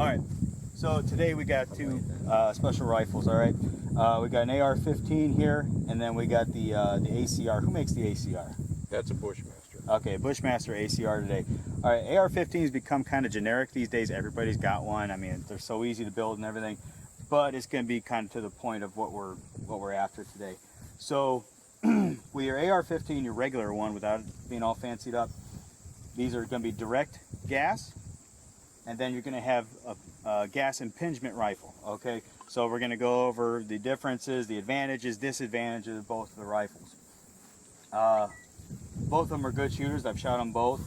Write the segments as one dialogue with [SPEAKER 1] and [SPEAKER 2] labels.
[SPEAKER 1] Alright, so today we got two special rifles, alright? We got an AR-15 here, and then we got the ACR. Who makes the ACR?
[SPEAKER 2] That's a Bushmaster.
[SPEAKER 1] Okay, Bushmaster ACR today. Alright, AR-15 has become kind of generic these days. Everybody's got one. I mean, they're so easy to build and everything. But it's going to be kind of to the point of what we're after today. So, with your AR-15, your regular one, without it being all fancied up, these are going to be direct gas. And then you're going to have a gas impingement rifle, okay? So we're going to go over the differences, the advantages, disadvantages of both of the rifles. Both of them are good shooters. I've shot them both.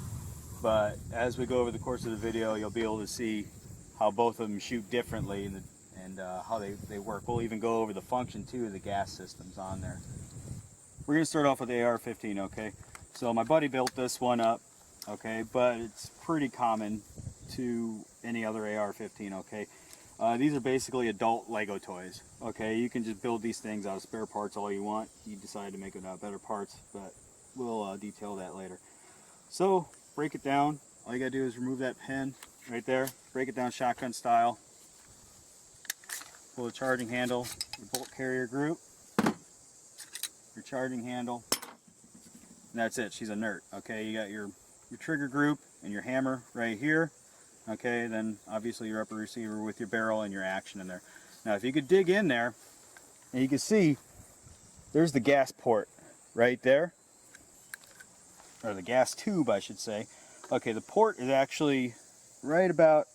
[SPEAKER 1] But as we go over the course of the video, you'll be able to see how both of them shoot differently and how they work. We'll even go over the function, too, of the gas systems on there. We're going to start off with the AR-15, okay? So my buddy built this one up, okay? But it's pretty common to any other AR-15, okay? These are basically adult Lego toys, okay? You can just build these things out of spare parts all you want. You decide to make it out of better parts, but we'll detail that later. So, break it down. All you gotta do is remove that pin right there, break it down shotgun style, pull the charging handle, your bolt carrier group, your charging handle, and that's it. She's inert, okay? You got your trigger group and your hammer right here. Okay, then obviously your upper receiver with your barrel and your action in there. Now if you could dig in there, and you can see there's the gas port right there, or the gas tube I should say. Okay, the port is actually right about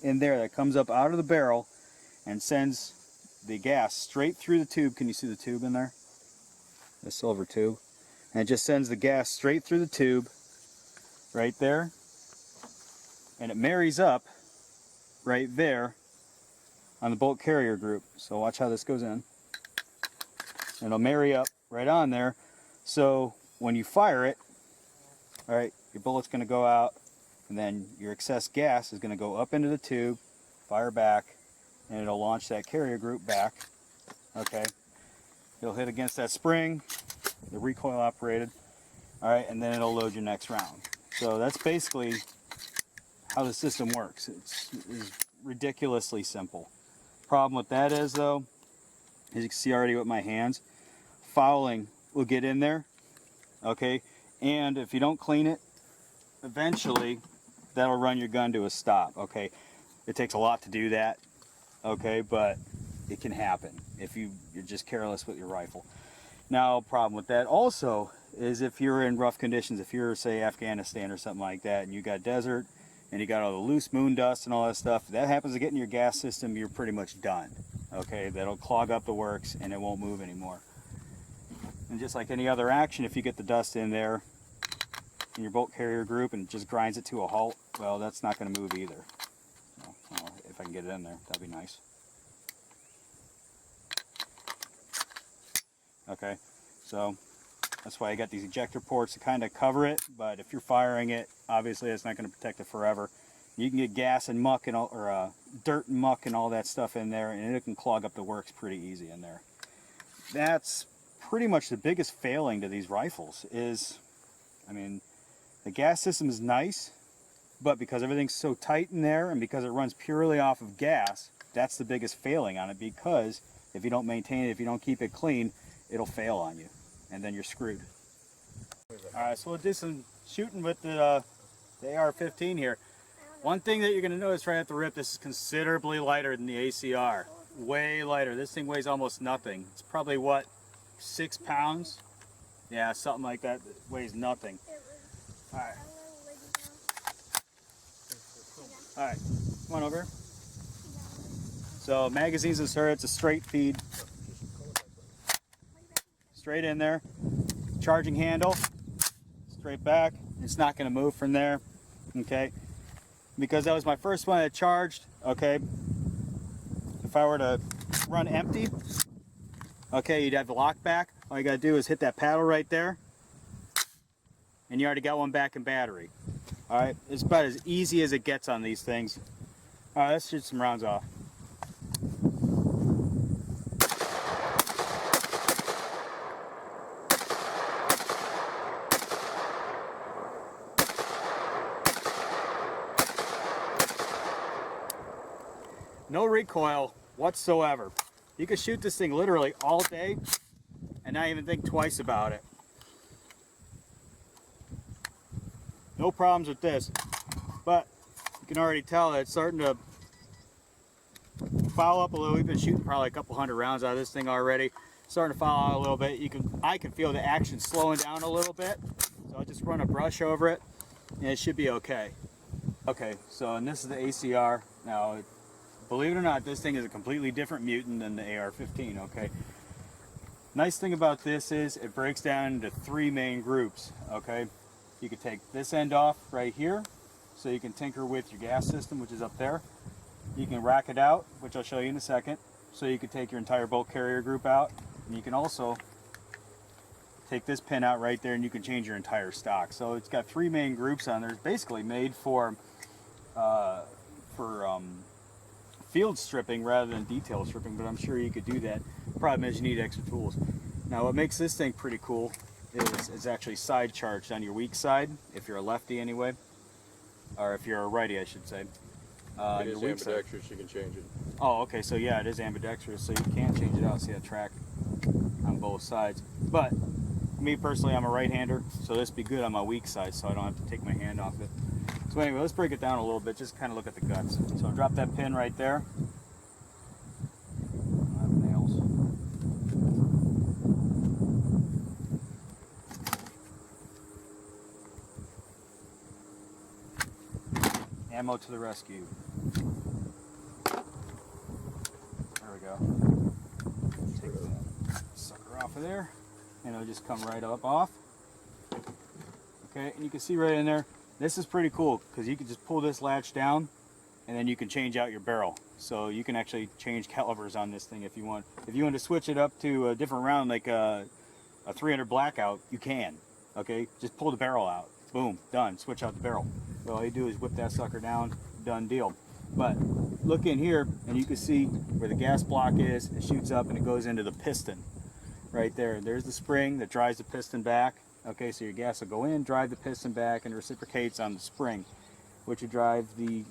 [SPEAKER 1] in there. That comes up out of the barrel and sends the gas straight through the tube. Can you see the tube in there? The silver tube. And it just sends the gas straight through the tube right there. And it marries up right there on the bolt carrier group. So watch how this goes in. And it'll marry up right on there. So when you fire it, all right, your bullet's going to go out, and then your excess gas is going to go up into the tube, fire back, and it'll launch that carrier group back. Okay, it'll hit against that spring, the recoil operated. All right, and then it'll load your next round. So that's basically how the system works. It's ridiculously simple. Problem with that is though, as you can see already with my hands, fouling will get in there, okay? And if you don't clean it, eventually that'll run your gun to a stop, okay? It takes a lot to do that, okay? But it can happen if you're just careless with your rifle. Now, problem with that also is if you're in rough conditions, if you're say Afghanistan or something like that, and you got desert, and you got all the loose moon dust and all that stuff, if that happens to get in your gas system, you're pretty much done. Okay, that'll clog up the works and it won't move anymore. And just like any other action, if you get the dust in there in your bolt carrier group and it just grinds it to a halt, well, that's not going to move either. So, well, if I can get it in there, that'd be nice. Okay, so that's why I got these ejector ports to kind of cover it, but if you're firing it, obviously it's not going to protect it forever. You can get gas and muck and all, or dirt and muck and all that stuff in there, and it can clog up the works pretty easy in there. That's pretty much the biggest failing to these rifles is, I mean, the gas system is nice, but because everything's so tight in there and because it runs purely off of gas, that's the biggest failing on it, because if you don't maintain it, if you don't keep it clean, it'll fail on you. And then you're screwed. Alright, so we'll do some shooting with the AR-15 here. One thing that you're going to notice right at the rip, this is considerably lighter than the ACR. Way lighter. This thing weighs almost nothing. It's probably, what, 6 pounds? Yeah, something like that. It weighs nothing. Alright. Alright, come on over here. So, magazines insert, it's a straight feed. Straight in there. Charging handle, straight back. It's not going to move from there, okay? Because that was my first one that charged, okay? If I were to run empty, okay, you'd have the lock back. All you got to do is hit that paddle right there, and you already got one back in battery. All right, it's about as easy as it gets on these things. All right, let's shoot some rounds off. no recoil whatsoever. You can shoot this thing literally all day and not even think twice about it. No problems with this, but you can already tell that it's starting to foul up a little. We've been shooting probably a couple hundred rounds out of this thing already. Starting to foul out a little bit. I can feel the action slowing down a little bit. So I'll just run a brush over it and it should be okay. Okay, so and this is the ACR. Now, believe it or not, this thing is a completely different mutant than the AR-15, okay? Nice thing about this is it breaks down into 3 main groups, okay? You can take this end off right here, so you can tinker with your gas system, which is up there. You can rack it out, which I'll show you in a second, so you can take your entire bolt carrier group out. And you can also take this pin out right there and you can change your entire stock. So it's got 3 main groups on there. It's basically made for field stripping rather than detail stripping, but I'm sure you could do that. Problem is you need extra tools. Now what makes this thing pretty cool is it's actually side charged on your weak side, if you're a lefty anyway, or if you're a righty I should say.
[SPEAKER 2] It is ambidextrous, you can change it.
[SPEAKER 1] Oh, okay, so yeah, it is ambidextrous, so you can change it out. See that track on both sides. But me personally, I'm a right-hander, so this would be good on my weak side, so I don't have to take my hand off it. So anyway, let's break it down a little bit, just kind of look at the guts. So drop that pin right there. I have nails. Ammo to the rescue. There we go. Take that sucker off of there, and it'll just come right up off. Okay, and you can see right in there, this is pretty cool because you can just pull this latch down and then you can change out your barrel. So you can actually change calibers on this thing if you want. If you want to switch it up to a different round, like a 300 blackout, you can. Okay, just pull the barrel out. Boom, done. Switch out the barrel. Well, all you do is whip that sucker down, done deal. But look in here and you can see where the gas block is. It shoots up and it goes into the piston right there. There's the spring that drives the piston back. Okay, so your gas will go in, drive the piston back, and reciprocates on the spring, which will drive the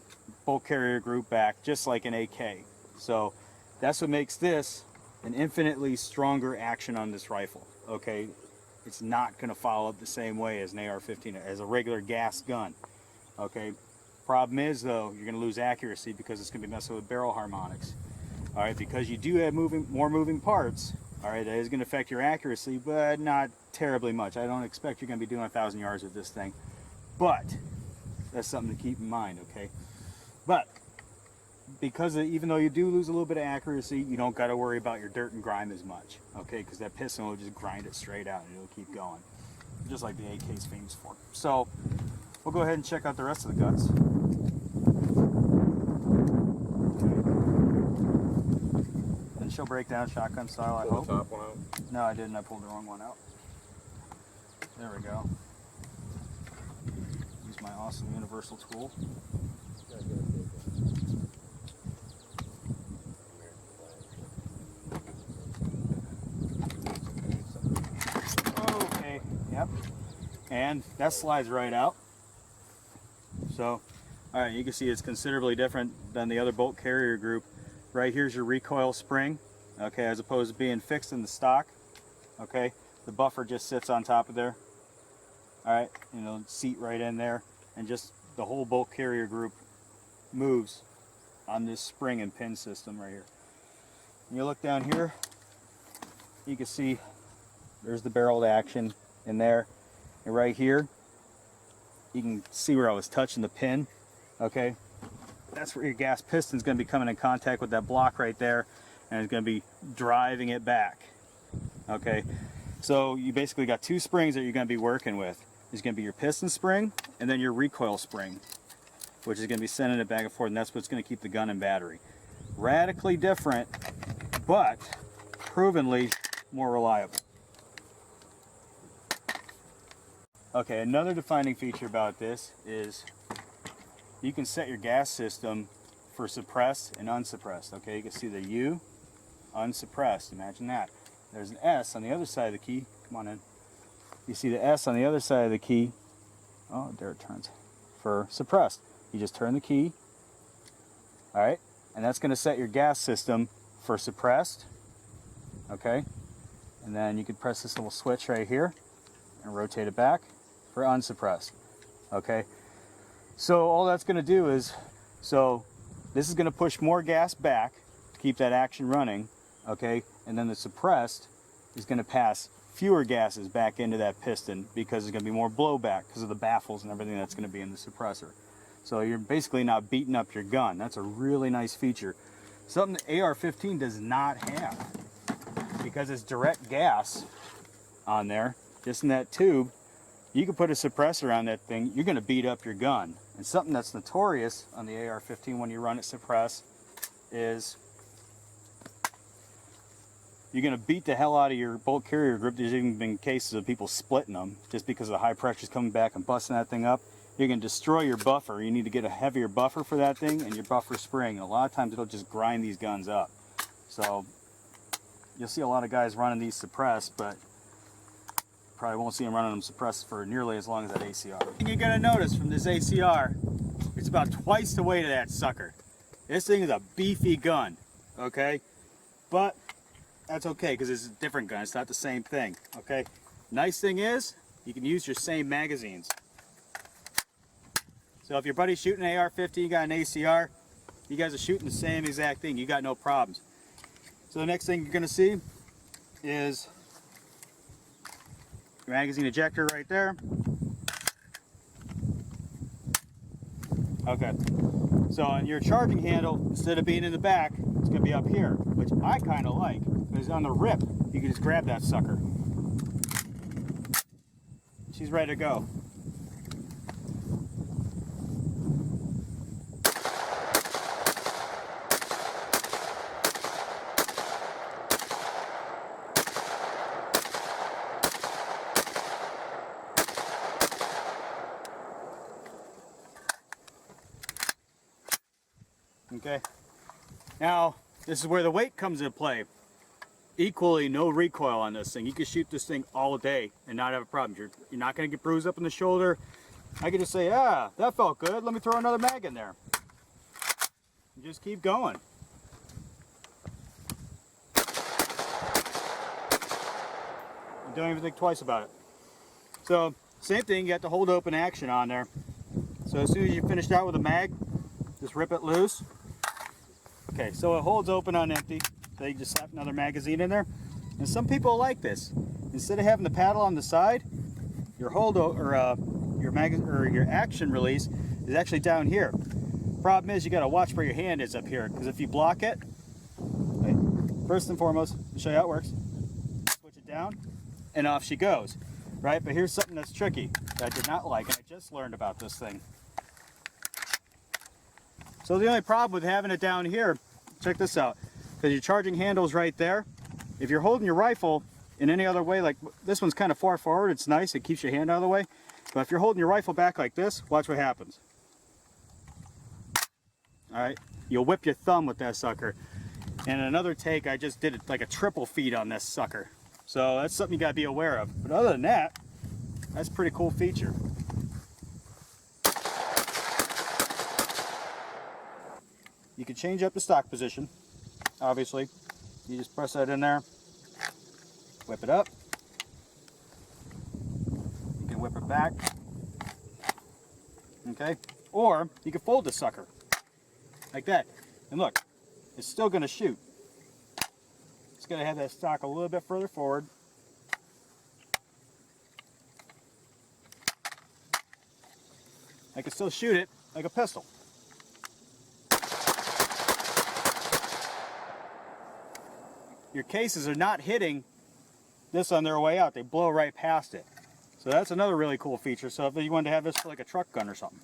[SPEAKER 1] bolt carrier group back just like an AK. So that's what makes this an infinitely stronger action on this rifle. Okay, it's not going to follow up the same way as an AR-15, as a regular gas gun. Okay, problem is though, you're going to lose accuracy because it's going to be messing with barrel harmonics. All right, because you do have more moving parts. All right, that is going to affect your accuracy, but not terribly much. I don't expect you're going to be doing 1,000 yards with this thing, but that's something to keep in mind, okay? But because even though you do lose a little bit of accuracy, you don't got to worry about your dirt and grime as much, okay? Because that piston will just grind it straight out and it'll keep going, just like the AK's famous for. So we'll go ahead and check out the rest of the guts. She'll break down shotgun style, I hope.
[SPEAKER 2] Pull the top one out?
[SPEAKER 1] No, I didn't. I pulled the wrong one out. There we go. Use my awesome universal tool. Okay, yep. And that slides right out. So, alright, you can see it's considerably different than the other bolt carrier group. Right here's your recoil spring, okay, as opposed to being fixed in the stock, okay. The buffer just sits on top of there, all right, you know, seat right in there, and just the whole bolt carrier group moves on this spring and pin system right here. When you look down here, you can see there's the barrel action in there, and right here, you can see where I was touching the pin, okay. That's where your gas piston is going to be coming in contact with that block right there, and it's going to be driving it back. Okay, so you basically got 2 springs that you're going to be working with. There's going to be your piston spring and then your recoil spring, which is going to be sending it back and forth, and that's what's going to keep the gun in battery. Radically different, but provenly more reliable. Okay, another defining feature about this is you can set your gas system for suppressed and unsuppressed. Okay, you can see the U, unsuppressed, imagine that. There's an S on the other side of the key, come on in. You see the S on the other side of the key, oh, there it turns, for suppressed. You just turn the key, all right, and that's going to set your gas system for suppressed. Okay, and then you could press this little switch right here and rotate it back for unsuppressed. Okay, so all that's going to do is, so this is going to push more gas back to keep that action running. Okay, and then the suppressed is going to pass fewer gases back into that piston because there's going to be more blowback because of the baffles and everything that's going to be in the suppressor. So you're basically not beating up your gun. That's a really nice feature. Something the AR-15 does not have, because it's direct gas on there, just in that tube. You can put a suppressor on that thing, you're going to beat up your gun. And something that's notorious on the AR-15 when you run it suppressed is you're going to beat the hell out of your bolt carrier group. There's even been cases of people splitting them just because the high pressure is coming back and busting that thing up. You're going to destroy your buffer. You need to get a heavier buffer for that thing, and your buffer spring. And a lot of times it'll just grind these guns up. So you'll see a lot of guys running these suppressed, but probably won't see them running them suppressed for nearly as long as that ACR. The thing you're going to notice from this ACR, it's about twice the weight of that sucker. This thing is a beefy gun, okay? But that's okay, because it's a different gun. It's not the same thing, okay? Nice thing is, you can use your same magazines. So if your buddy's shooting an AR-15, you got an ACR, you guys are shooting the same exact thing. You got no problems. So the next thing you're going to see is your magazine ejector right there. Okay. So on your charging handle, instead of being in the back, it's going to be up here, which I kind of like, because on the rip, you can just grab that sucker. She's ready to go. Okay, now this is where the weight comes into play. Equally, no recoil on this thing. You can shoot this thing all day and not have a problem. You're not going to get bruised up in the shoulder. I could just say, ah, that felt good. Let me throw another mag in there. And just keep going. And don't even think twice about it. So, same thing, you got the hold open action on there. So as soon as you finished out with a mag, just rip it loose. Okay, so it holds open on empty, so you just slap another magazine in there. And some people like this. Instead of having the paddle on the side, your your action release is actually down here. Problem is, you got to watch where your hand is up here, because if you block it, right, first and foremost, I'll show you how it works. Switch it down, and off she goes. Right, but here's something that's tricky that I did not like, and I just learned about this thing. So the only problem with having it down here, check this out, because your charging handle's right there. If you're holding your rifle in any other way, like this one's kind of far forward, it's nice, it keeps your hand out of the way. But if you're holding your rifle back like this, watch what happens. Alright, you'll whip your thumb with that sucker. And in another take, I just did it like a triple feed on this sucker. So that's something you gotta be aware of. But other than that, that's a pretty cool feature. You can change up the stock position, obviously. You just press that in there, whip it up. You can whip it back, okay? Or you can fold the sucker, like that. And look, it's still gonna shoot. It's gonna have that stock a little bit further forward. I can still shoot it like a pistol. Your cases are not hitting this on their way out. They blow right past it. So that's another really cool feature. So if you wanted to have this for like a truck gun or something.